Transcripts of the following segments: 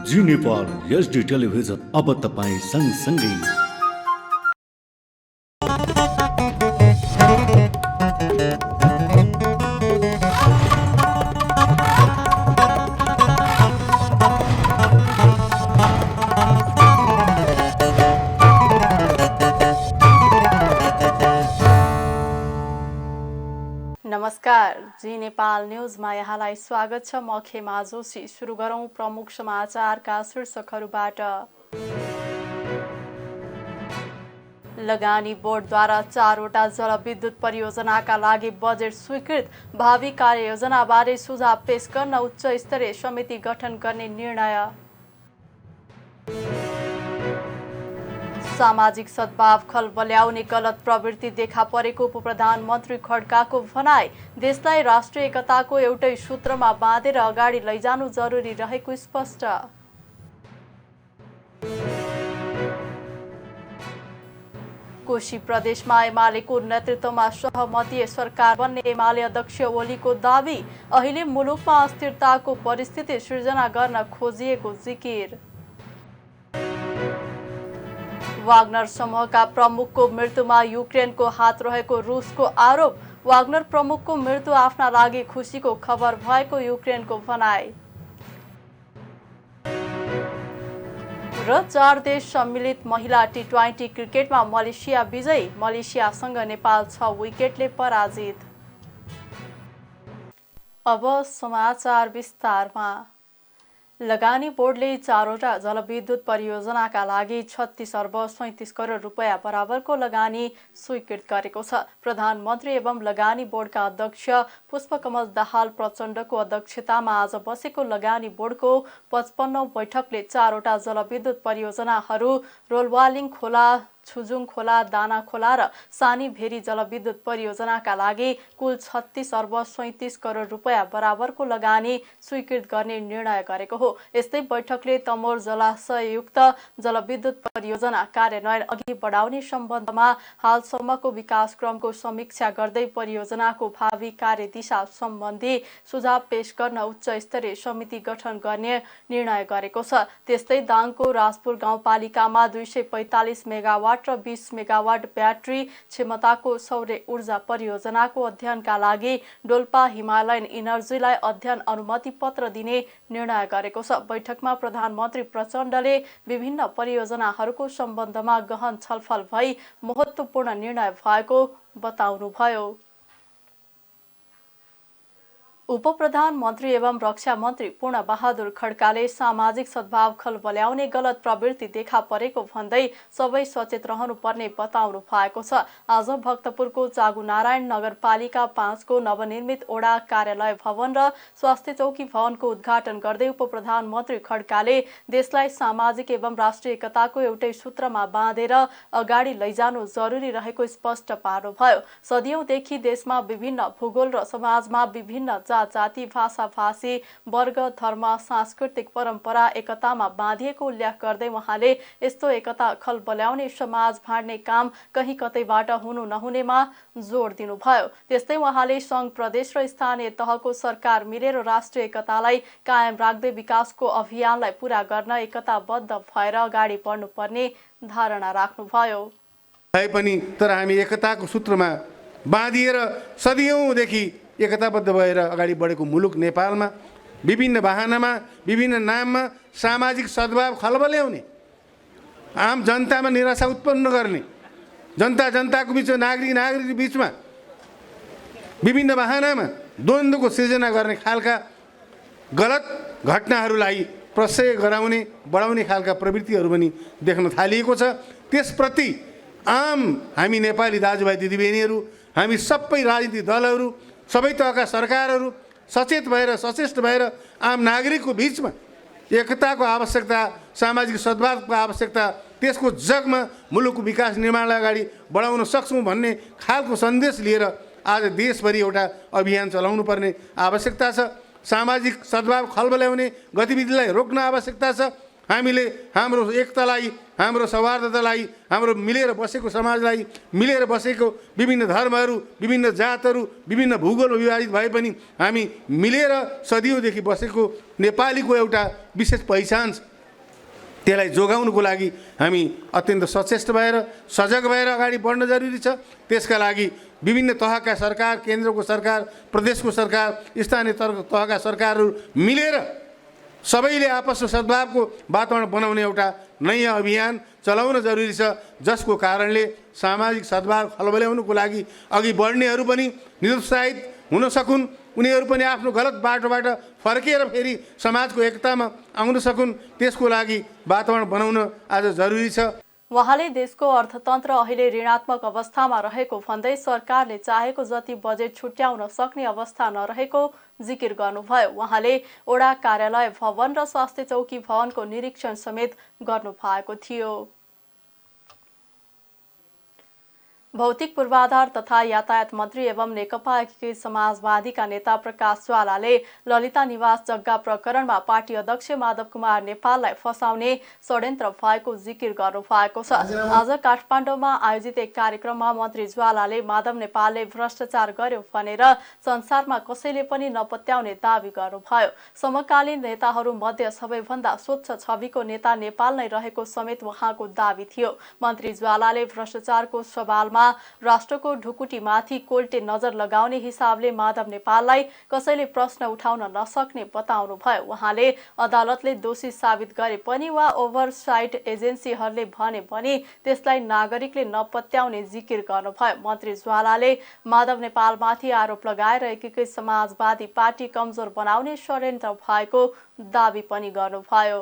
जी Nepal HD television अब तपाईँ सँगसँगै। नमस्कार, जी नेपाल न्यूजमा यहाँलाई स्वागत छ। म खेमा जोशी। सुरु गरौं प्रमुख समाचारका शीर्षकहरूबाट। लगानी बोर्डद्वारा 4वटा जलविद्युत परियोजनाका लागि बजेट स्वीकृत। भावी कार्ययोजनाबारे सुझाव पेश गर्न उच्च स्तरीय समिति गठन गर्ने निर्णय। सामाजिक सद्भाव खलबल्याउने गलत प्रवृत्ति देखा परेको उपप्रधानमन्त्री खड्काको भनाई। देशलाई राष्ट्रिय एकताको एउटै सूत्रमा बाँधेर अगाडि लैजानु जरुरी रहेको स्पष्ट। कोशी प्रदेशमा एमालेको नेतृत्वमा सहमतीय सरकार बन्ने एमाले अध्यक्ष ओलीको दावी। अहिले मुलुकमा अस्थिरताको परिस्थिति सृजना गर्न खोजिएको जिकिर। वाग्नर समूहका प्रमुखको मृत्युमा युक्रेनको हात रहेको रुसको आरोप। वाग्नर प्रमुखको मृत्यु आफ्ना लागि खुसीको खबर भएको युक्रेनको भनाई। र 4 देश सम्मिलित महिला टी20 क्रिकेटमा मलेसिया विजयी। मलेसियासँग नेपाल 6 विकेटले पराजित। अब समाचार विस्तारमा। लगानी बोर्डले 4वटा जलविद्युत परियोजनाका लागि 36 अर्ब 37 करोड रुपैयाँ बराबरको लगानी स्वीकृत गरेको छ। प्रधानमन्त्री एवं लगानी बोर्डका अध्यक्ष पुष्पकमल दाहाल प्रचण्डको अध्यक्षतामा आज बसेको लगानी बोर्डको 55औं बैठकले 4वटा जलविद्युत परियोजनाहरू रोलवालिङ खोला, छुजुङ खोला, दाना खोला र सानी भेरी जलविद्युत परियोजनाका लागि कुल 36 अर्ब 37 करोड रुपैयाँ बराबरको लगानी स्वीकृत गर्ने निर्णय गरेको हो। यस्तै बैठकले तमोर जलाशययुक्त जलविद्युत परियोजना कार्यान्वयन अघि बढाउने सम्बन्धमा हालसम्मको विकास क्रमको समीक्षा गर्दै परियोजनाको भावी कार्यदिशा सम्बन्धी सुझाव पेश गर्न उच्च स्तरीय समिति गठन गर्ने निर्णय गरेको छ। त्यस्तै दाङको राजपुर गाउँपालिकामा 245 मेगावाट र 20 मेगावाट ब्याट्री क्षमताको सौर्य ऊर्जा परियोजनाको अध्ययनका लागि डोल्पा हिमालयन इनर्जीलाई अध्ययन अनुमति पत्र दिने निर्णय गरेको छ। बैठकमा प्रधानमन्त्री प्रचण्डले विभिन्न परियोजनाहरूको सम्बन्धमा गहन छलफल भई महत्त्वपूर्ण निर्णय भएको बताउनुभयो। उपप्रधानमन्त्री एवं रक्षा मन्त्री पूर्ण बहादुर खड्काले सामाजिक सद्भाव खलबल्याउने गलत प्रवृत्ति देखा परेको भन्दै सबै सचेत रहनुपर्ने बताउनु भएको छ। आज भक्तपुरको चागुनारायण नगरपालिका 5 को नवनिर्मित ओडा कार्यालय भवन र स्वास्थ्य चौकी भवनको उद्घाटन गर्दै उपप्रधानमन्त्री खड्काले देशलाई सामाजिक एवं राष्ट्रिय एकताको एउटै सूत्रमा बाँधेर अगाडि लैजानु जरुरी रहेको स्पष्ट पार्नुभयो। सदियौंदेखि देशमा विभिन्न भूगोल र समाजमा विभिन्न जाति, भाषा, भाषी, वर्ग, धर्म, सांस्कृतिक परम्परा एकतामा बाँधिएको उल्लेख गर्दै उहाँले यस्तो एकता खलबल्याउने समाज भाँड्ने काम कहीँ कतैबाट हुनु नहुनेमा जोड दिनुभयो। त्यस्तै उहाँले सङ्घ, प्रदेश र स्थानीय तहको सरकार मिलेर राष्ट्रिय एकतालाई कायम राख्दै विकासको अभियानलाई पूरा गर्न एकताबद्ध भएर अगाडि बढ्नुपर्ने धारणा राख्नुभयो। तर हामी एकताको सूत्रमा बाँधिएर सदियौंदेखि एकताबद्ध भएर अगाडि बढेको मुलुक नेपालमा विभिन्न बहानामा, विभिन्न नाममा सामाजिक सद्भाव खलबल्याउने, आम जनतामा निराशा उत्पन्न गर्ने, जनताको बिचमा, नागरिक बिचमा विभिन्न बहानामा द्वन्द्वको सृजना गर्ने खालका गलत घटनाहरूलाई प्रशय गराउने, बढाउने खालका प्रवृत्तिहरू पनि देख्न थालिएको छ। त्यसप्रति आम हामी नेपाली दाजुभाइ दिदीबहिनीहरू, हामी सबै राजनीतिक दलहरू, सबै तहका सरकारहरू सचेत भएर, सचेष्ट भएर आम नागरिकको बिचमा एकताको आवश्यकता, सामाजिक सद्भावको आवश्यकता, त्यसको जगमा मुलुकको विकास निर्माणलाई अगाडि बढाउन सक्छौँ भन्ने खालको सन्देश लिएर आज देशभरि एउटा अभियान चलाउनु पर्ने आवश्यकता छ। सामाजिक सद्भाव खलबल्याउने गतिविधिलाई रोक्न आवश्यकता छ। हामीले हाम्रो एकतालाई, हाम्रो सौहार्दतालाई, हाम्रो मिलेर बसेको समाजलाई, मिलेर बसेको विभिन्न धर्महरू, विभिन्न जातहरू, विभिन्न भूगोल विभाजित भए पनि हामी मिलेर सदियौँदेखि बसेको नेपालीको एउटा विशेष पहिचान छ। त्यसलाई जोगाउनुको लागि हामी अत्यन्त सचेष्ट भएर सजग भएर अगाडि बढ्न जरुरी छ। त्यसका लागि विभिन्न तहका सरकार, केन्द्रको सरकार, प्रदेशको सरकार, स्थानीय तहका सरकारहरू मिलेर सबैले आपसमा सद्भावको वातावरण बनाउने एउटा नयाँ अभियान चलाउन जरुरी छ, जसको कारणले सामाजिक सद्भाव खलबल्याउनुको लागि अघि बढ्नेहरू पनि निरुत्साहित हुन सकुन्, उनीहरू पनि आफ्नो गलत बाटोबाट फर्केर फेरि समाजको एकतामा आउन सकुन्। त्यसको लागि वातावरण बनाउन आज जरुरी छ। उहाँले देशको अर्थतन्त्र अहिले ऋणात्मक अवस्थामा रहेको भन्दै सरकारले चाहेको जति बजेट छुट्याउन सक्ने अवस्था नरहेको जिकिर गर्नुभयो। उहाँले ओडा कार्यालय भवन र स्वास्थ्य चौकी भवनको निरीक्षण समेत गर्नु भएको थियो। भौतिक पूर्वाधार तथा यातायात मन्त्री एवं नेकपा एकीकृत समाजवादीका नेता प्रकाश ज्वालाले ललिता निवास जग्गा प्रकरणमा पार्टी अध्यक्ष माधव कुमार नेपाललाई फसाउने षड्यन्त्र भएको जिकिर गर्नु भएको छ। आज काठमाडौँमा आयोजित एक कार्यक्रममा मन्त्री ज्वालाले माधव नेपालले भ्रष्टाचार गर्यो भनेर संसारमा कसैले पनि नपत्याउने दावी गर्नुभयो। समकालीन नेताहरू मध्ये सबैभन्दा स्वच्छ छविको नेता नेपाल नै रहेको समेत उहाँको दावी थियो। मन्त्री ज्वालाले भ्रष्टाचारको सवालमा राष्ट्रको ढुकुटीमाथि कोल्टे नजर लगाउने हिसाबले माधव नेपाललाई कसैले प्रश्न उठाउन नसक्ने बताउनुभयो। उहाँले अदालतले दोषी साबित गरे पनि वा ओभरसाइट एजेन्सीहरूले भने पनि त्यसलाई नागरिकले नपत्याउने जिकिर गर्नुभयो। मन्त्री ज्वालाले माधव नेपालमाथि आरोप लगाएर एकीकृत समाजवादी पार्टी कमजोर बनाउने षड्यन्त्र भएको दावी पनि गर्नुभयो।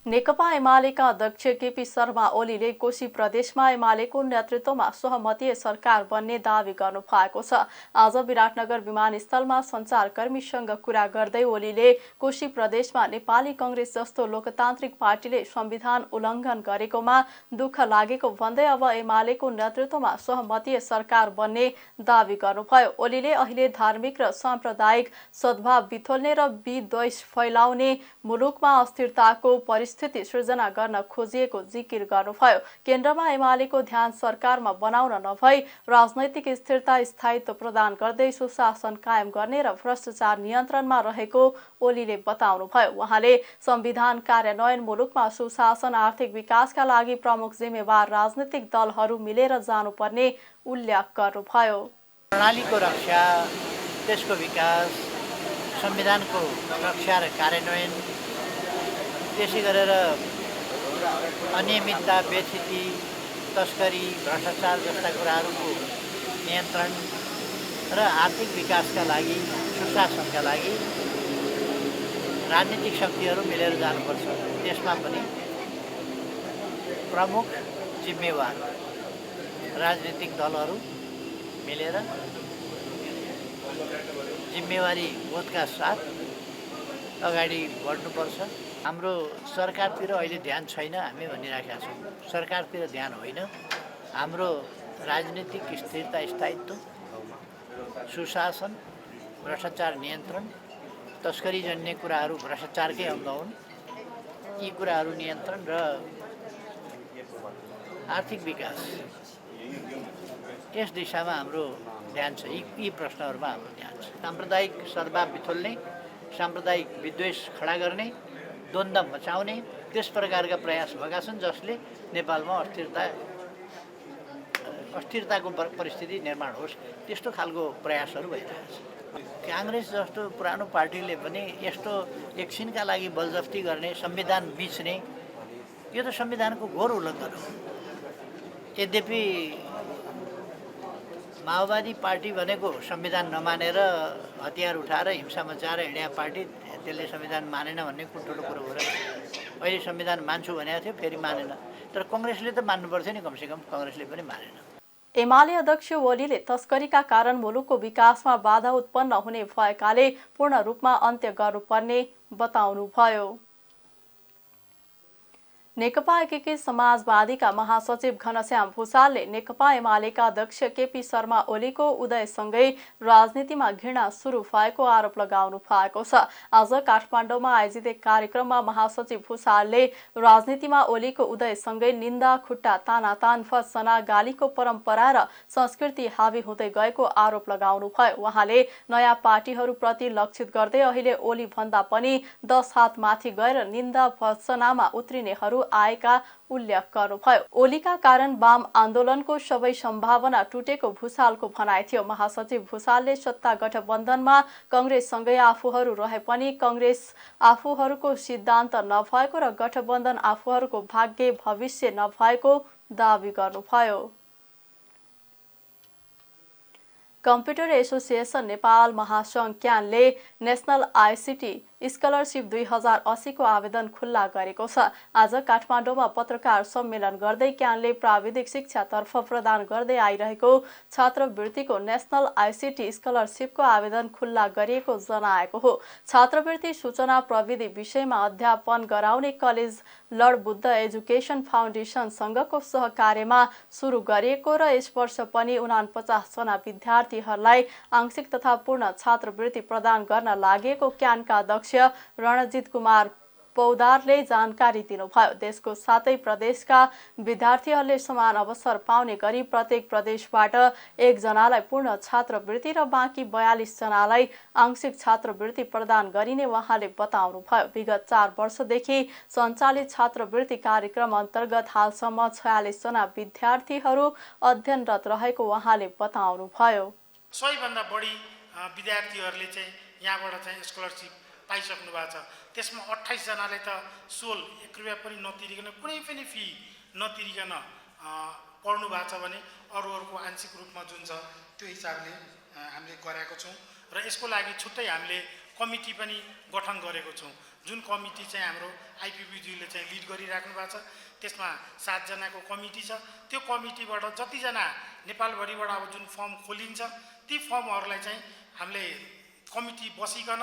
नेकपा एमालेका अध्यक्ष केपी शर्मा ओलीले कोशी प्रदेशमा एमालेको नेतृत्वमा सहमतीय सरकार बन्ने दावी गर्नु भएको छ। आज विराटनगर विमानस्थलमा सञ्चारकर्मीसँग कुरा गर्दै ओलीले कोशी प्रदेशमा नेपाली कांग्रेस जस्तो लोकतान्त्रिक पार्टीले संविधान उल्लङ्घन गरेकोमा दुःख लागेको भन्दै अब एमालेको नेतृत्वमा सहमतीय सरकार बन्ने दावी गर्नुभयो। ओलीले अहिले धार्मिक र साम्प्रदायिक सद्भाव बिथोल्ने र विद्वेष फैलाउने मुलुकमा अस्थिरताको स्थिति सृजना गर्न खोजिएको जिकिर गर्नुभयो। केन्द्रमा एमालेको ध्यान सरकारमा बनाउन नभई राजनैतिक स्थिरता स्थायित्व प्रदान गर्दै सुशासन कायम गर्ने र भ्रष्टाचार नियन्त्रणमा रहेको ओलीले बताउनुभयो। उहाँले संविधान कार्यान्वयन, मुलुकमा सुशासन, आर्थिक विकासका लागि प्रमुख जिम्मेवार राजनीतिक दलहरू मिलेर जानुपर्ने उल्लेख गर्नुभयो। प्रणालीको रक्षा, त्यसको विकास, संविधानको रक्षा र कार्यान्वयन, त्यसै गरेर अनियमितता, बेथिति, तस्करी, भ्रष्टाचार जस्ता कुराहरूको नियन्त्रण र आर्थिक विकासका लागि, सुशासनका लागि राजनीतिक शक्तिहरू मिलेर जानुपर्छ। त्यसमा पनि प्रमुख जिम्मेवार राजनीतिक दलहरू मिलेर जिम्मेवारी बोधका साथ अगाडि बढ्नुपर्छ। हाम्रो सरकारतिर अहिले ध्यान छैन हामी भनिराखेका छौँ। सरकारतिर ध्यान होइन, हाम्रो राजनीतिक स्थिरता, स्थायित्व, सुशासन, भ्रष्टाचार नियन्त्रण, तस्करीजन्य कुराहरू भ्रष्टाचारकै अंग हुन्, यी कुराहरू नियन्त्रण र आर्थिक विकास, यस दिशामा हाम्रो ध्यान छ। यी प्रश्नहरूमा हाम्रो ध्यान छ। साम्प्रदायिक सद्भाव बिथोल्ने, साम्प्रदायिक विद्वेष खडा गर्ने, द्वन्द्व मचाउने, त्यस प्रकारका प्रयास भएका छन् जसले नेपालमा अस्थिरताको परिस्थिति निर्माण होस्, त्यस्तो खालको प्रयासहरू भइरहेको छ। कांग्रेस जस्तो पुरानो पार्टीले पनि यस्तो एकछिनका लागि बलजफ्ती गर्ने, संविधान बिच्ने, यो त संविधानको घोर उल्लङ्घन हो। यद्यपि माओवादी पार्टी भनेको संविधान नमानेर हतियार उठाएर हिंसा मचाएर हिँड्या पार्टी, त्यसले संविधान मानेन भन्ने ठुलो कुरो हो र अहिले संविधान मान्छु भनेको थियो, फेरि मानेन। तर कांग्रेसले त मान्नुपर्छ नि, कमसेकम कांग्रेसले पनि मानेन। एमाले अध्यक्ष ओलीले तस्करीका कारण मुलुकको विकासमा बाधा उत्पन्न हुने भएकाले पूर्ण रूपमा अन्त्य गर्नुपर्ने बताउनुभयो। नेकपा एकीकृत समाजवादीका महासचिव घनश्याम भुसालले नेकपा एमालेका अध्यक्ष केपी शर्मा ओलीको उदयसँगै राजनीतिमा घृणा सुरु भएको आरोप लगाउनु भएको छ। आज काठमाडौँमा आयोजित एक कार्यक्रममा महासचिव भुसालले राजनीतिमा ओलीको उदयसँगै निन्दा, खुट्टा तानातान, फसना, गालीको परम्परा र संस्कृति हावी हुँदै गएको आरोप लगाउनु भयो। उहाँले नयाँ पार्टीहरूप्रति लक्षित गर्दै अहिले ओली भन्दा पनि 10 हात माथि गएर निन्दा फसनामा उत्रिनेहरू आएका उल्लेख गर्नुभयो। ओलीका कारण वाम आन्दोलनको सबै सम्भावना टुटेको भुसालको भनाइ थियो। महासचिव भुसालले सत्ता गठबन्धनमा कांग्रेससँगै आफूहरू रहे पनि कांग्रेस आफूहरूको सिद्धान्त नभएको र गठबन्धन आफूहरूको भाग्य भविष्य नभएको दावी गर्नुभयो। कम्प्युटर एसोसिएसन नेपाल महासङ्घ क्यानले नेसनल आइसिटी स्कलरसिप 2080 को आवेदन खुल्ला गरेको छ। आज काठमाडौँमा पत्रकार सम्मेलन गर्दै क्यानले प्राविधिक शिक्षातर्फ प्रदान गर्दै आइरहेको छात्रवृत्तिको नेसनल आइसिटी स्कलरसिपको आवेदन खुल्ला गरिएको जनाएको हो। छात्रवृत्ति सूचना प्रविधि विषयमा अध्यापन गराउने कलेज लर्ड बुद्ध एजुकेसन फाउन्डेसनसँगको सहकार्यमा सुरु गरिएको र यस वर्ष पनि 49 जना विद्यार्थीहरूलाई आंशिक तथा पूर्ण छात्रवृत्ति प्रदान गर्न लागेको क्यानका अध्यक्ष रणजित कुमार पौदारले जानकारी दिनुभयो। देशको 7 प्रदेशका विद्यार्थीहरूले समान अवसर पाउने गरी प्रत्येक प्रदेशबाट 1 जनालाई पूर्ण छात्रवृत्ति र बाँकी 42 जनालाई आंशिक छात्रवृत्ति प्रदान गरिने उहाँले बताउनुभयो। विगत 4 वर्षदेखि सञ्चालित छात्रवृत्ति कार्यक्रम अन्तर्गत हालसम्म 46 जना विद्यार्थीहरू अध्ययनरत रहेको उहाँले बताउनुभयो। 100 भन्दा बढी विद्यार्थीहरूले चाहिँ यहाँबाट चाहिँ स्कलरसिप पाइसक्नु भएको छ। त्यसमा 28 जनाले त सोल 1 रुपैयाँ पनि नतिरिकन कुनै पनि फी नतिरिकन पढ्नु भएको छ भने अरूहरूको आंशिक रूपमा जुन छ त्यो हिसाबले हामीले गरेको छौँ र यसको लागि छुट्टै हामीले कमिटी पनि गठन गरेको छौँ। जुन कमिटी चाहिँ हाम्रो आइपिपीजीले चाहिँ लिड गरिराख्नु भएको छ त्यसमा 7 जनाको कमिटी छ। त्यो कमिटीबाट जतिजना नेपालभरिबाट अब जुन फर्म खोलिन्छ ती फर्महरूलाई चाहिँ हामीले कमिटी बसिकन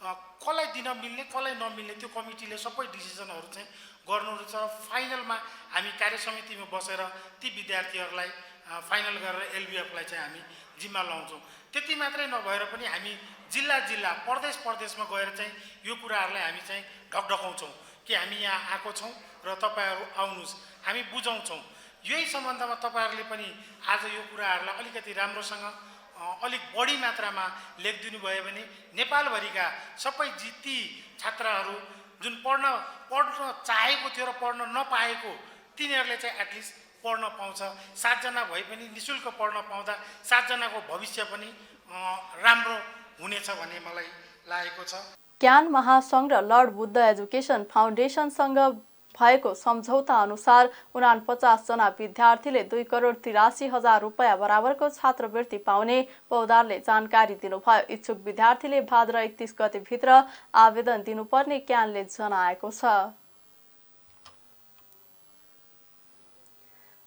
कसलाई दिन मिल्ने कसलाई नमिल्ने त्यो कमिटीले सबै डिसिजनहरू चाहिँ गर्नुहुन्छ। फाइनलमा हामी कार्य समितिमा बसेर ती विद्यार्थीहरूलाई फाइनल गरेर एलबिएफलाई चाहिँ हामी जिम्मा लाउँछौँ। त्यति मात्रै नभएर पनि हामी जिल्ला जिल्ला प्रदेशमा गएर चाहिँ यो कुराहरूलाई हामी चाहिँ ढकढकाउँछौँ कि हामी यहाँ आएको छौँ र तपाईँहरू आउनुहोस्, हामी बुझाउँछौँ। यही सम्बन्धमा तपाईँहरूले पनि आज यो कुराहरूलाई अलिकति राम्रोसँग अलिक बढी मात्रामा लेखिदिनु भयो भने नेपालभरिका सबै ती छात्रहरू जुन पढ्न चाहेको थियो र पढ्न नपाएको तिनीहरूले चाहिँ एटलिस्ट पढ्न पाउँछ। 7 जना भए पनि निःशुल्क पढ्न पाउँदा 7 जनाको भविष्य पनि राम्रो हुनेछ भन्ने मलाई लागेको छ। क्यान महासङ्घ र लर्ड बुद्ध एजुकेसन फाउन्डेसनसँग भएको सम्झौता अनुसार 49 जना विद्यार्थीले 2,83,000 रुपैयाँ बराबरको छात्रवृत्ति पाउने पौदारले जानकारी दिनुभयो। इच्छुक विद्यार्थीले भाद्र 31 गतेभित्र आवेदन दिनुपर्ने क्यानले जनाएको छ।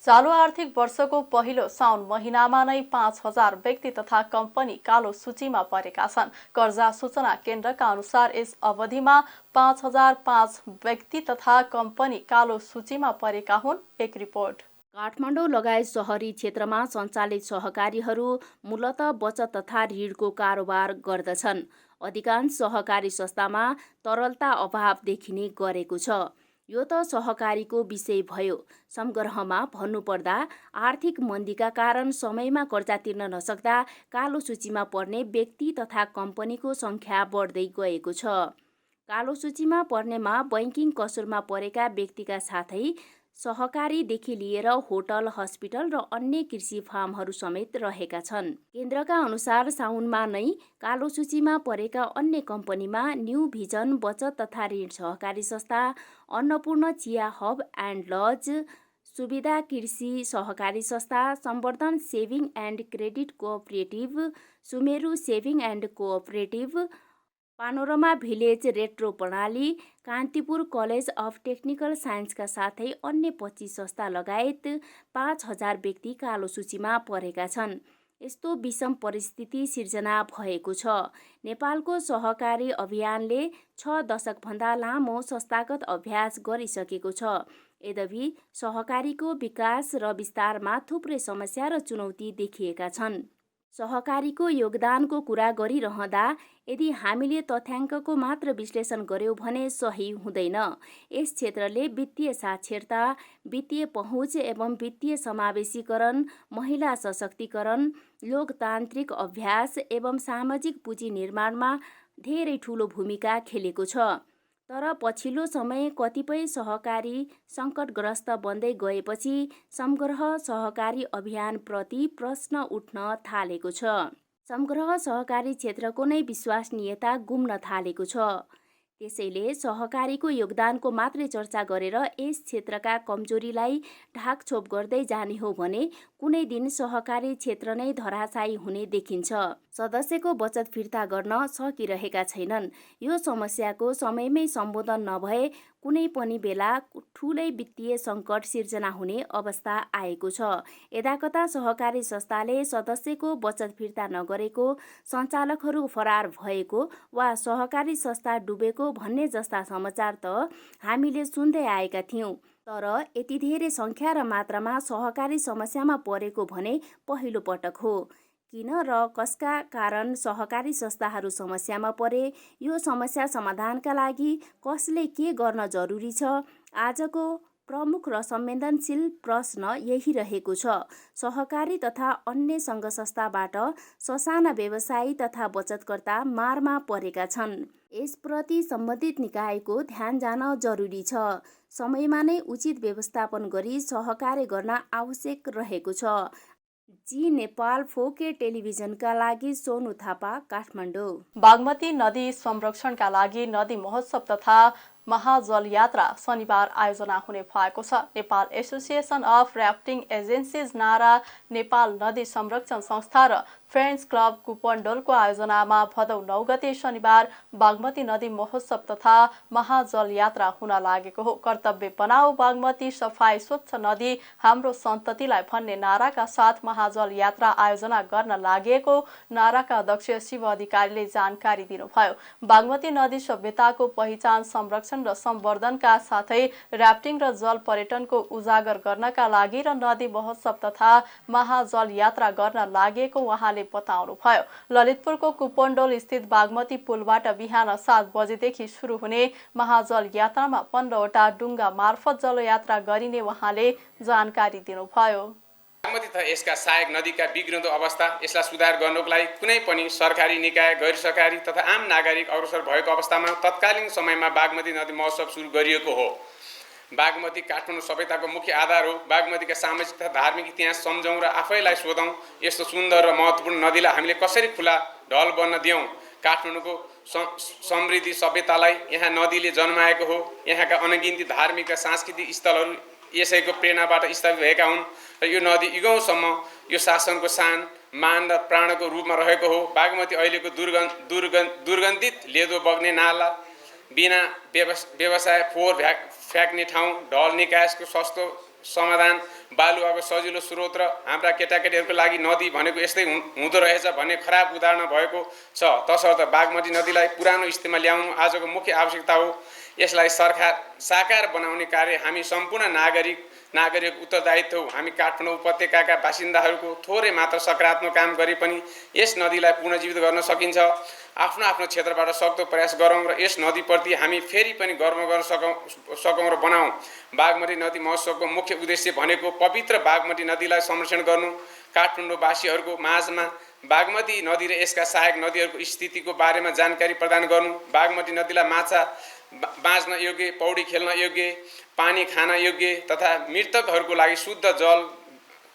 चालु आर्थिक वर्षको पहिलो साउन महिनामा नै 5,000 व्यक्ति तथा कम्पनी कालो सूचीमा परेका छन्। कर्जा सूचना केन्द्रका अनुसार यस अवधिमा 5,005 व्यक्ति तथा कम्पनी कालो सूचीमा परेका हुन्। एक रिपोर्ट। काठमाडौँ लगायत शहरी क्षेत्रमा सञ्चालित सहकारीहरू मूलतः बचत तथा ऋणको कारोबार गर्दछन्। अधिकांश सहकारी संस्थामा तरलता अभाव देखिने गरेको छ। यो त सहकारीको विषय भयो। समग्रमा भन्नुपर्दा आर्थिक मन्दीका कारण समयमा कर्जा तिर्न नसक्दा कालो सूचीमा पर्ने व्यक्ति तथा कम्पनीको सङ्ख्या बढ्दै गएको छ। कालो सूचीमा पर्नेमा बैंकिङ कसुरमा परेका व्यक्तिका साथै सहकारीदेखि लिएर होटल, हस्पिटल र अन्य कृषि फार्महरू समेत रहेका छन्। केन्द्रका अनुसार साउनमा नै कालो सूचीमा परेका अन्य कम्पनीमा न्यू भिजन बचत तथा ऋण सहकारी संस्था, अन्नपूर्ण चिया हब एन्ड लज, सुविधा कृषि सहकारी संस्था, Samvardhan saving and credit cooperative, Sumeru saving and cooperative, panorama village retro प्रणाली, कान्तिपुर कलेज अफ टेक्निकल साइन्सका साथै अन्य 25 संस्था लगायत 5,000 व्यक्ति कालो सूचीमा परेका छन्। यस्तो विषम परिस्थिति सिर्जना भएको छ। नेपालको सहकारी अभियानले 6 दशकभन्दा लामो संस्थागत अभ्यास गरिसकेको छ। यद्यपि सहकारीको विकास र विस्तारमा थुप्रै समस्या र चुनौती देखिएका छन्। सहकारीको योगदानको कुरा गरिरहँदा यदि हामीले तथ्याङ्कको मात्र विश्लेषण गर्यौं भने सही हुँदैन। यस क्षेत्रले वित्तीय साक्षरता, वित्तीय पहुँच एवं वित्तीय समावेशीकरण, महिला सशक्तिकरण, लोकतान्त्रिक अभ्यास एवं सामाजिक पुँजी निर्माणमा धेरै ठूलो भूमिका खेलेको छ। तर पछिल्लो समय कतिपय सहकारी सङ्कटग्रस्त बन्दै गएपछि समग्र सहकारी अभियानप्रति प्रश्न उठ्न थालेको छ। समग्र सहकारी क्षेत्रको नै विश्वसनीयता गुम्न थालेको छ। त्यसैले सहकारीको योगदानको मात्रै चर्चा गरेर यस क्षेत्रका कमजोरीलाई ढाकछोप गर्दै जाने हो भने कुनै दिन सहकारी क्षेत्र नै धराशायी हुने देखिन्छ। सदस्यको बचत फिर्ता गर्न सकिरहेका छैनन्। यो समस्याको समयमै सम्बोधन नभए कुनै पनि बेला ठूलै वित्तीय सङ्कट सिर्जना हुने अवस्था आएको छ। यदाकता सहकारी संस्थाले सदस्यको बचत फिर्ता नगरेको, सञ्चालकहरू फरार भएको वा सहकारी संस्था डुबेको भन्ने जस्ता समाचार त हामीले सुन्दै आएका थियौं। तर यति धेरै सङ्ख्या र मात्रामा सहकारी समस्यामा परेको भने पहिलो पटक हो। किन र कसका कारण सहकारी संस्थाहरू समस्यामा परे, यो समस्या समाधानका लागि कसले के गर्न जरुरी छ, आजको प्रमुख र संवेदनशील प्रश्न यही रहेको छ। सहकारी तथा अन्य सङ्घ संस्थाबाट ससाना व्यवसायी तथा बचतकर्ता मारमा परेका छन्। यसप्रति सम्बन्धित निकायको ध्यान जान जरुरी छ। समयमा नै उचित व्यवस्थापन गरी सहकार्य गर्न आवश्यक रहेको छ। जी नेपाल 4K टेलिभिजनका लागि सोनु थापा, काठमाडौँ। बागमती नदी संरक्षणका लागि नदी महोत्सव तथा महाजल यात्रा शनिबार आयोजना हुने भएको छ। Nepal association of rafting agencies, नारा, नेपाल नदी संरक्षण संस्था र फ्रेन्ड्स क्लब कुपनडोलको आयोजनामा भदौ 9 गते शनिबार बागमती नदी महोत्सव तथा महाजल यात्रा हुन लागेको हो। कर्तव्य बनाऊ बागमती, सफाई स्वच्छ नदी हाम्रो सन्ततिलाई भन्ने नाराका साथ महाजल यात्रा आयोजना गर्न लागेको नाराका अध्यक्ष शिव अधिकारीले जानकारी दिनुभयो। बागमती नदी सभ्यताको पहिचान, संरक्षण र सम्वर्धनका साथै र्याफ्टिङ र जल पर्यटनको उजागर गर्नका लागि र नदी महोत्सव तथा महाजल यात्रा गर्न लागेको उहाँले बताउनुभयो। ललितपुरको कुपनडोल स्थित बागमती पुलबाट बिहान 7 बजेदेखि सुरु हुने महाजल यात्रामा 15 वटा डुङ्गा मार्फत जलयात्रा गरिने उहाँले जानकारी दिनुभयो। बागमती तथा यसका सहायक नदीका बिग्रँदो अवस्था, यसलाई सुधार गर्नको लागि कुनै पनि सरकारी निकाय, गैर सरकारी तथा आम नागरिक अग्रसर भएको अवस्थामा तत्कालीन समयमा बागमती नदी महोत्सव सुरु गरिएको हो। बागमती काठमाडौँ सभ्यताको मुख्य आधार हो। बागमतीका सामाजिक तथा धार्मिक इतिहास सम्झौँ र आफैलाई सोधौँ, यस्तो सुन्दर र महत्त्वपूर्ण नदीलाई हामीले कसरी खुला ढल बन्न दियौँ। काठमाडौँको समृद्धि सभ्यतालाई यहाँ नदीले जन्माएको हो। यहाँका अनगिन्ती धार्मिक र सांस्कृतिक स्थलहरू यसैको प्रेरणाबाट स्थापित भएका हुन् र यो नदी युगौँसम्म यो शासनको शान, मान र प्राणको रूपमा रहेको हो। बागमती अहिलेको दुर्गन्धित लेदो बग्ने नाला, बिना व्यवसाय फोहोर फ्याँक्ने ठाउँ, ढल निकासको सस्तो समाधान, बालुवाको सजिलो स्रोत र हाम्रा केटाकेटीहरूको लागि नदी भनेको यस्तै हुँदो रहेछ भन्ने खराब उदाहरण भएको छ। तसर्थ बागमती नदीलाई पुरानो स्थितिमा ल्याउनु आजको मुख्य आवश्यकता हो। यसलाई साकार बनाउने कार्य हामी सम्पूर्ण नागरिक उत्तरदायित्व हो। हामी काठमाडौँ उपत्यकाका बासिन्दाहरूको थोरै मात्र सकारात्मक काम गरे पनि यस नदीलाई पुनर्जीवित गर्न सकिन्छ। आफ्नो आफ्नो क्षेत्रबाट सक्दो प्रयास गरौँ र यस नदीप्रति हामी फेरि पनि गर्व गर्न सकौँ र बनाऊँ। बागमती नदी महोत्सवको मुख्य उद्देश्य भनेको पवित्र बागमती नदीलाई संरक्षण गर्नु, काठमाडौँवासीहरूको माझमा बागमती नदी र यसका सहायक नदीहरूको स्थितिको बारेमा जानकारी प्रदान गर्नु, बागमती नदीलाई माछा बाँच्न योग्य, पौडी खेल्न योग्य, पानी खान योग्य तथा मृतकहरूको लागि शुद्ध जल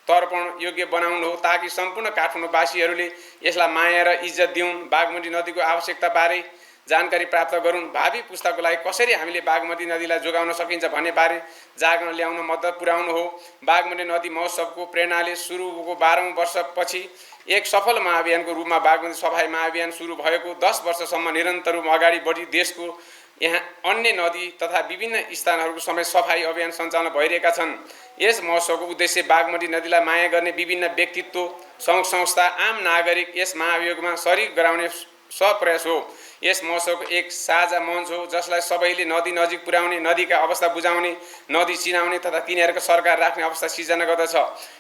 तर्पण योग्य बनाउनु हो, ताकि सम्पूर्ण काठमाडौँवासीहरूले यसलाई माया र इज्जत दिउन्। बागमती नदीको आवश्यकताबारे जानकारी प्राप्त गरौँ। भावी पुस्ताको लागि कसरी हामीले बागमती नदीलाई जोगाउन सकिन्छ भन्ने बारे जागरण ल्याउन मद्दत पुर्याउनु हो। बागमती नदी महोत्सवको प्रेरणाले सुरुको 12औं वर्षपछि एक सफल महाअभियानको रूपमा बागमती सफाई महाअभियान सुरु भएको 10 वर्षसम्म निरन्तर रूपमा अगाडि बढी देशको यहाँ अन्य नदी तथा विभिन्न स्थानहरूको समेत सफाई अभियान सञ्चालन भइरहेका छन्। यस महोत्सवको उद्देश्य बागमती नदीलाई माया गर्ने विभिन्न व्यक्तित्व सङ्घ संस्था आम नागरिक यस महाभियोगमा सरिक गराउने सप्रयास हो। यस महोत्सवको एक साझा मञ्च हो जसलाई सबैले नदी नजिक पुर्याउने, नदीका अवस्था बुझाउने, नदी चिनाउने तथा तिनीहरूको सरकार राख्ने अवस्था सिर्जना गर्दछ।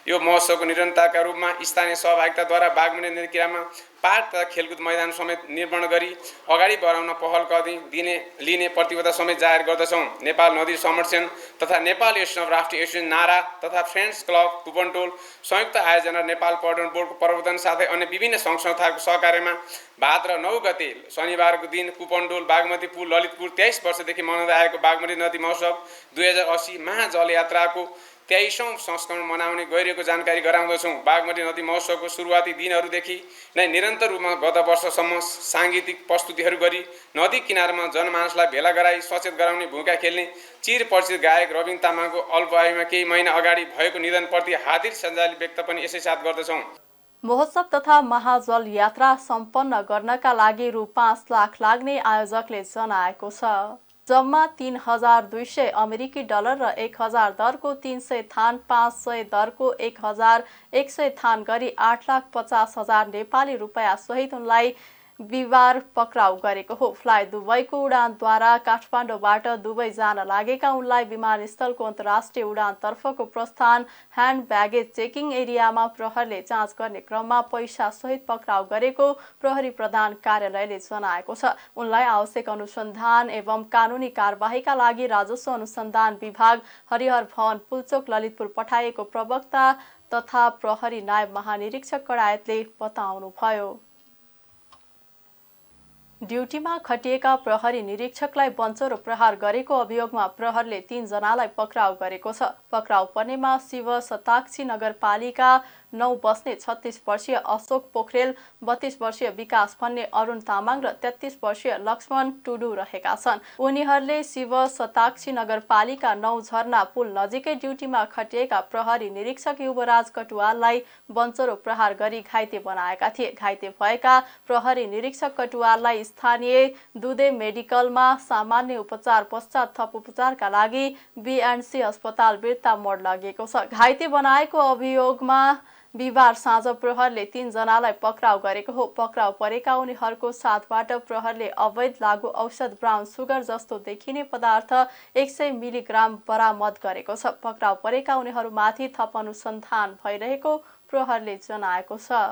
यो महोत्सवको निरन्तरताका रूपमा स्थानीय सहभागिताद्वारा बागमती नदी किनारमा पार्क तथा खेलकुद मैदान समेत निर्माण गरी अगाडि बढाउन पहल लिने प्रतिबद्धता समेत जाहेर गर्दछौँ। नेपाल नदी संरक्षण तथा नेपाल एसोसिएसन अफ राष्ट्रिय एसोसिएसन नारा तथा फ्रेन्ड्स क्लब कुपनटोल संयुक्त आयोजना नेपाल पर्यटन बोर्डको प्रवर्तन साथै अन्य विभिन्न सङ्घ संस्थाहरूको सहकार्यमा भाद्र 9 गते शनिबारको दिन कुपनडोल बागमती पुल ललितपुर 23 वर्षदेखि मनाउँदै आएको बागमती नदी महोत्सव 2080 महाजल यात्राको 23औं संस्करण मनाउने गइरहेको जानकारी गराउँदछौँ। बागमती नदी महोत्सवको सुरुवाती दिनहरूदेखि नै निरन्तर रूपमा गत वर्षसम्म साङ्गीतिक प्रस्तुतिहरू गरी नदी किनारमा जनमानसलाई भेला गराई सचेत गराउने भूमिका खेल्ने चिरपरिचित गायक रविन तामाङको अल्पआयुमा केही महिना अगाडि भएको निधनप्रति हार्दिक श्रद्धाञ्जली व्यक्त पनि यसै साथ गर्दछौँ। महोत्सव तथा महाजल यात्रा सम्पन्न गर्नका लागि रु 5 लाख लाग्ने आयोजकले जनाएको छ। जम्मा 3,200 अमेरिकी डलर र 1,000 दरको 300 थान, 500 दरको 1,100 थान गरी 8,50,000 नेपाली रुपियाँ सहित उनलाई बिहिबार पक्राउ गरेको हो। फ्लाइ दुबईको उडानद्वारा काठमाडौँबाट दुबई जान लागेका उनलाई विमानस्थलको अन्तर्राष्ट्रिय उडानतर्फको प्रस्थान ह्यान्ड ब्यागेज चेकिङ एरियामा प्रहरीले जाँच गर्ने क्रममा पैसा सहित पक्राउ गरेको प्रहरी प्रधान कार्यालयले जनाएको छ। उनलाई आवश्यक अनुसन्धान एवं कानुनी कारबाहीका लागि राजस्व अनुसन्धान विभाग हरिहर भवन पुल्चोक ललितपुर पठाइएको प्रवक्ता तथा प्रहरी नायब महानिरीक्षक कडायतले बताउनुभयो। ड्युटीमा खटिएका प्रहरी निरीक्षकलाई बञ्चरो प्रहार गरेको अभियोगमा प्रहरले 3 जनालाई पक्राउ गरेको छ। पक्राउ पर्नेमा शिव शताक्षी नगरपालिका 9 बस्ने 36 वर्षीय अशोक पोखरेल, 32 वर्षीय विकास भन्ने अरुण तामाङ र 33 वर्षीय लक्ष्मण टुडु रहेका छन्। उनीहरूले शिव शताक्षी नगरपालिका 9 झरना पुल नजिकै ड्युटीमा खटिएका प्रहरी निरीक्षक युवराज कटुवाललाई बञ्चरो प्रहार गरी घाइते बनाएका थिए। घाइते भएका प्रहरी निरीक्षक कटुवाललाई स्थानीय दुधे मेडिकलमा सामान्य उपचार पश्चात थप उपचारका लागि BNC अस्पताल बिर्ता मोड लगेको छ। घाइते बनाएको अभियोगमा बिहिबार साँझ प्रहरले 3 जनालाई पक्राउ गरेको हो। पक्राउ परेका उनीहरूको साथबाट प्रहरले अवैध लागु औषध ब्राउन सुगर जस्तो देखिने पदार्थ 100 मिलिग्राम बरामद गरेको छ। पक्राउ परेका उनीहरूमाथि थप अनुसन्धान भइरहेको प्रहरले जनाएको छ।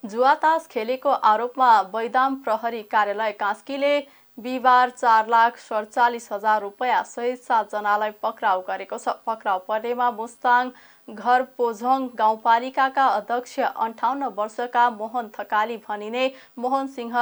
जुवातास खेलेको आरोपमा बैदाम प्रहरी कार्यालय कास्कीले बिहिबार 4,47,000 रुपियाँ सहित 7 जनालाई पक्राउ गरेको छ। पक्राउ पर्नेमा मुस्ताङ घर पोझोङ गाउँपालिकाका अध्यक्ष 58 वर्षका मोहन थकाली भनिने मोहन सिंह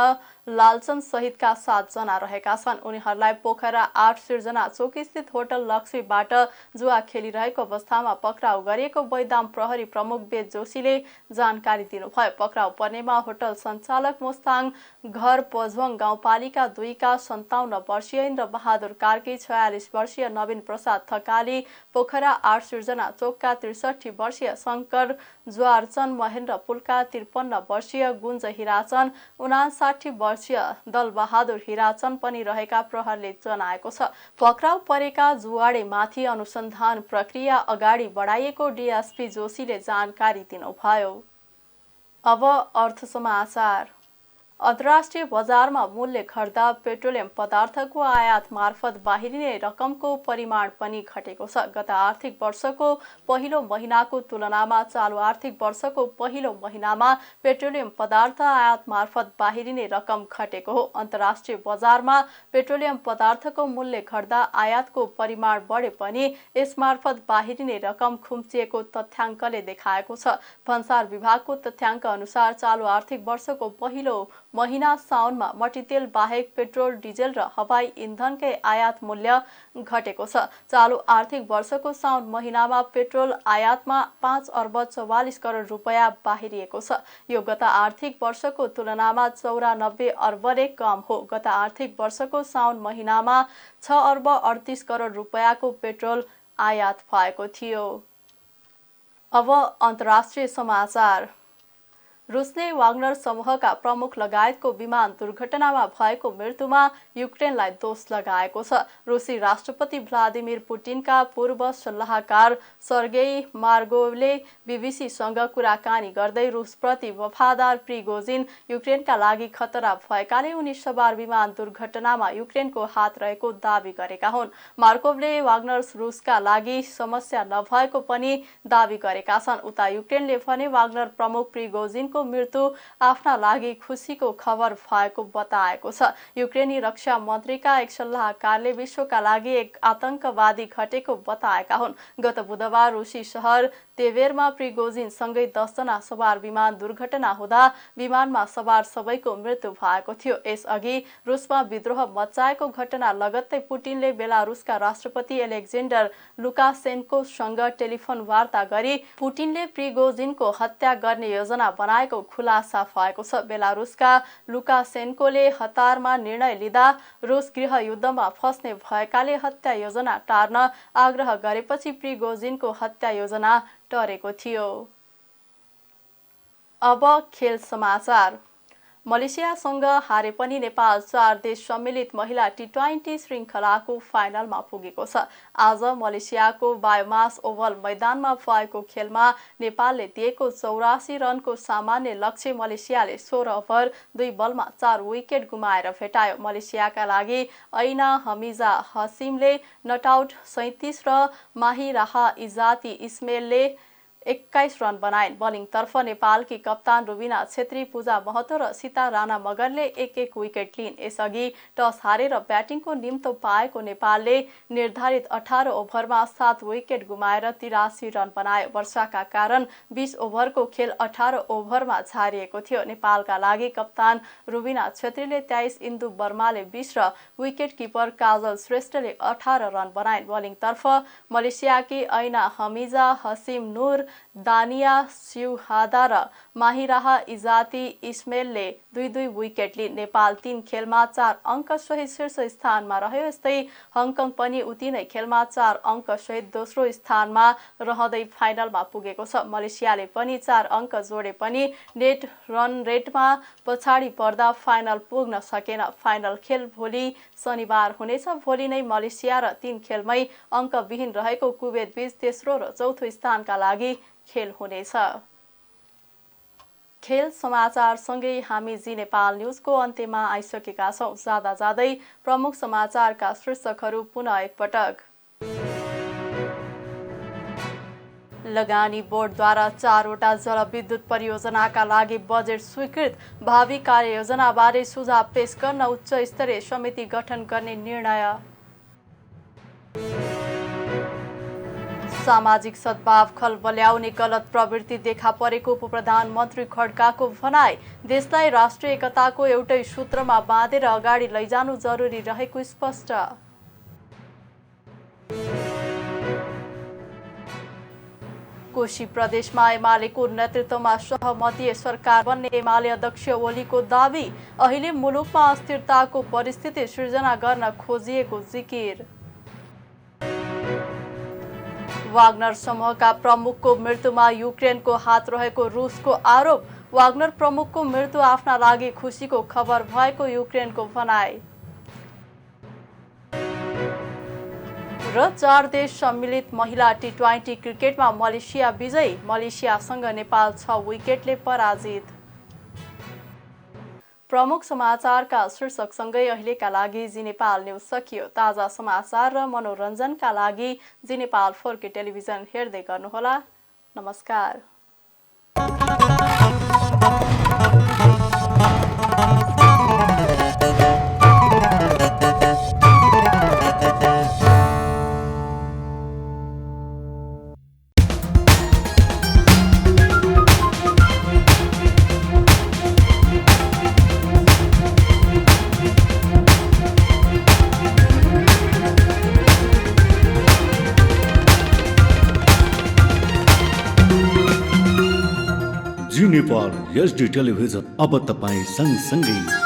लालचन सहितका 7 जना रहेका छन्। उनीहरूलाई पोखरा 8 सिर्जना चोकस्थित होटल लक्ष्मीबाट जुवा खेलिरहेको अवस्थामा पक्राउ गरिएको बैदाम प्रहरी प्रमुख वेद जोशीले जानकारी दिनुभयो। पक्राउ पर्नेमा होटल सञ्चालक मुस्ताङ घर पोझोङ गाउँपालिका 2 का 57 वर्षीय इन्द्र बहादुर कार्की, 46 वर्षीय नवीन प्रसाद थकाली, पोखरा 8 सिर्जना चोकका 63 वर्षीय शङ्कर ज्वारचन, महेन्द्र पुल्का 53 वर्षीय गुन्ज हिराचन, 59 वर्षीय दलबहादुर हिराचन पनि रहेका प्रहरले जनाएको छ। पक्राउ परेका जुवाडेमाथि अनुसन्धान प्रक्रिया अगाडि बढाइएको DSP जोशीले जानकारी दिनुभयो। अब अर्थ समाचार। अन्तर्राष्ट्रिय बजारमा मूल्य घट्दा पेट्रोलियम पदार्थको आयात मार्फत बाहिरिने रकमको परिमाण पनि घटेको छ। गत आर्थिक वर्षको पहिलो महिनाको तुलनामा चालु आर्थिक वर्षको पहिलो महिनामा पेट्रोलियम पदार्थ आयात मार्फत बाहिरिने रकम घटेको हो। अन्तर्राष्ट्रिय बजारमा पेट्रोलियम पदार्थको मूल्य घट्दा आयातको परिमाण बढे पनि यसमार्फत बाहिरिने रकम खुम्चिएको तथ्याङ्कले देखाएको छ। भन्सार विभागको तथ्याङ्क अनुसार चालु आर्थिक वर्षको पहिलो महिना साउनमा मट्टीतेल बाहेक पेट्रोल, डिजेल र हवाई इन्धनकै आयात मूल्य घटेको छ। चालु आर्थिक वर्षको साउन महिनामा पेट्रोल आयातमा 5 अर्ब 44 करोड रुपियाँ बाहिरिएको छ। यो गत आर्थिक वर्षको तुलनामा 94 अर्बले कम हो। गत आर्थिक वर्षको साउन महिनामा 6 अर्ब 38 करोड रुपियाँको पेट्रोल आयात भएको थियो। अब अन्तर्राष्ट्रिय समाचार। रुसले वाग्नर समूहका प्रमुख लगायतको विमान दुर्घटनामा भएको मृत्युमा युक्रेनलाई दोष लगाएको छ। रुसी राष्ट्रपति भ्लादिमिर पुटिनका पूर्व सल्लाहकार सर्गेई मार्गोवले बीबीसीसँग कुराकानी गर्दै रुसप्रति वफादार प्रिगोजिन युक्रेनका लागि खतरा भएकाले उनी सवार विमान दुर्घटनामा युक्रेनको हात रहेको दावी गरेका हुन्। मार्कोवले वाग्नर रुसका लागि समस्या नभएको पनि दावी गरेका छन्। उता युक्रेनले भने वाग्नर प्रमुख प्रिगोजिनको मृत्यु आफ्ना लागि खुसीको खबर भएको बताएको छ। युक्रेनी रक्षा मन्त्रीका एक सल्लाहकारले विश्वका लागि एक आतंकवादी घटेको बताएका हुन्। गत बुधबार रुसी शहर तेवेरमा प्रिगोजिनसँगै 10 जना सवार विमान दुर्घटना हुँदा विमानमा सवार सबैको मृत्यु भएको थियो। यसअघि रुसमा विद्रोह मच्चाएको घटना लगत्तै पुटिनले बेलारुसका राष्ट्रपति एलेक्जेन्डर लुकासेन्कोसँग टेलिफोन वार्ता गरी पुटिनले प्रिगोजिनको हत्या गर्ने योजना बनाएको खुलासा भएको छ। बेलारुसका लुकासेन्कोले हतारमा निर्णय लिँदा रुस गृहयुद्धमा फस्ने भएकाले हत्या योजना टार्न आग्रह गरेपछि प्रिगोजिनको हत्या योजना टरेको थियो। अब खेल समाचार। मलेसियासँग हारे पनि नेपाल 4 देश सम्मिलित महिला टी20 श्रृङ्खलाको फाइनलमा पुगेको छ। आज मलेसियाको बायोमास ओभल मैदानमा भएको खेलमा नेपालले दिएको 84 रनको सामान्य लक्ष्य मलेसियाले 16 ओभर 2 बलमा 4 विकेट गुमाएर भेटायो। मलेसियाका लागि ऐना हमिजा हसिमले नटआउट 37 र माहिराहा इजाती इस्मेलले 21 रन बनाइन्। बलिङतर्फ नेपालकी कप्तान रुबिना छेत्री, पूजा महतो र सीता राणा मगरले 1-1 विकेट लिइन्। यसअघि टस हारेर ब्याटिङको निम्तो पाएको नेपालले निर्धारित 18 ओभरमा 7 विकेट गुमाएर 83 रन बनायो। वर्षाका कारण 20 ओभरको खेल 18 ओभरमा झारिएको थियो। नेपालका लागि कप्तान रुबिना छेत्रीले 23, इन्दु बर्माले 20 र विकेट किपर काजल श्रेष्ठले 18 रन बनाइन्। बलिङतर्फ मलेसियाकी ऐना हमिजा, हसिम नूर, दानिया सिउहादा र माहिराहा इजाती इस्मेलले 2-2 विकेट लिइन्। नेपाल 3 खेलमा 4 अङ्क सहित शीर्ष स्थानमा रह्यो। यस्तै हङकङ पनि उति नै खेलमा 4 अङ्क सहित दोस्रो स्थानमा रहँदै फाइनलमा पुगेको छ। मलेसियाले पनि 4 अङ्क जोडे पनि नेट रन रेटमा पछाडि पर्दा फाइनल पुग्न सकेन। फाइनल खेल भोलि शनिबार हुनेछ। भोलि नै मलेसिया र 3 खेलमै अङ्कविहीन रहेको कुवेत बीच तेस्रो र चौथो स्थानका लागि खेल हुनेछ। खेल समाचारसँगै हामी जी नेपाल न्युजको अन्त्यमा आइसकेका छौँ। जाँदा जाँदै प्रमुख समाचारका शीर्षकहरू पुनः एकपटक। लगानी बोर्डद्वारा 4वटा जलविद्युत परियोजनाका लागि बजेट स्वीकृत। भावी कार्ययोजनाबारे सुझाव पेश गर्न उच्च स्तरीय समिति गठन गर्ने निर्णय। सामाजिक सद्भाव खलबल्याउने गलत प्रवृत्ति देखा परेको उपप्रधानमन्त्री खड्काको भनाई। देशलाई राष्ट्रिय एकताको एउटै सूत्रमा बाँधेर अगाडि लैजानु जरुरी रहेको स्पष्ट। कोशी प्रदेशमा एमालेको नेतृत्वमा सहमतीय सरकार बन्ने एमाले अध्यक्ष ओलीको दावी। अहिले मुलुकमा अस्थिरताको परिस्थिति सृजना गर्न खोजिएको जिकिर। वाग्नर समूहका प्रमुखको मृत्युमा युक्रेनको हात रहेको रुसको आरोप। वाग्नर प्रमुखको मृत्यु आफ्ना लागि खुसीको खबर भएको युक्रेनको भनाई। र 4 देश सम्मिलित महिला टी20 क्रिकेटमा मलेसिया विजयी। मलेसियासँग नेपाल 6 विकेटले पराजित। प्रमुख समाचारका शीर्षकसँगै अहिलेका लागि जी नेपाल न्युज सकियो। ताजा समाचार र मनोरञ्जनका लागि जी नेपाल 4K टेलिभिजन हेर्दै गर्नुहोला। नमस्कार। जी नेपाल HD टेलिभिजन अब तपाईँ सँगसँगै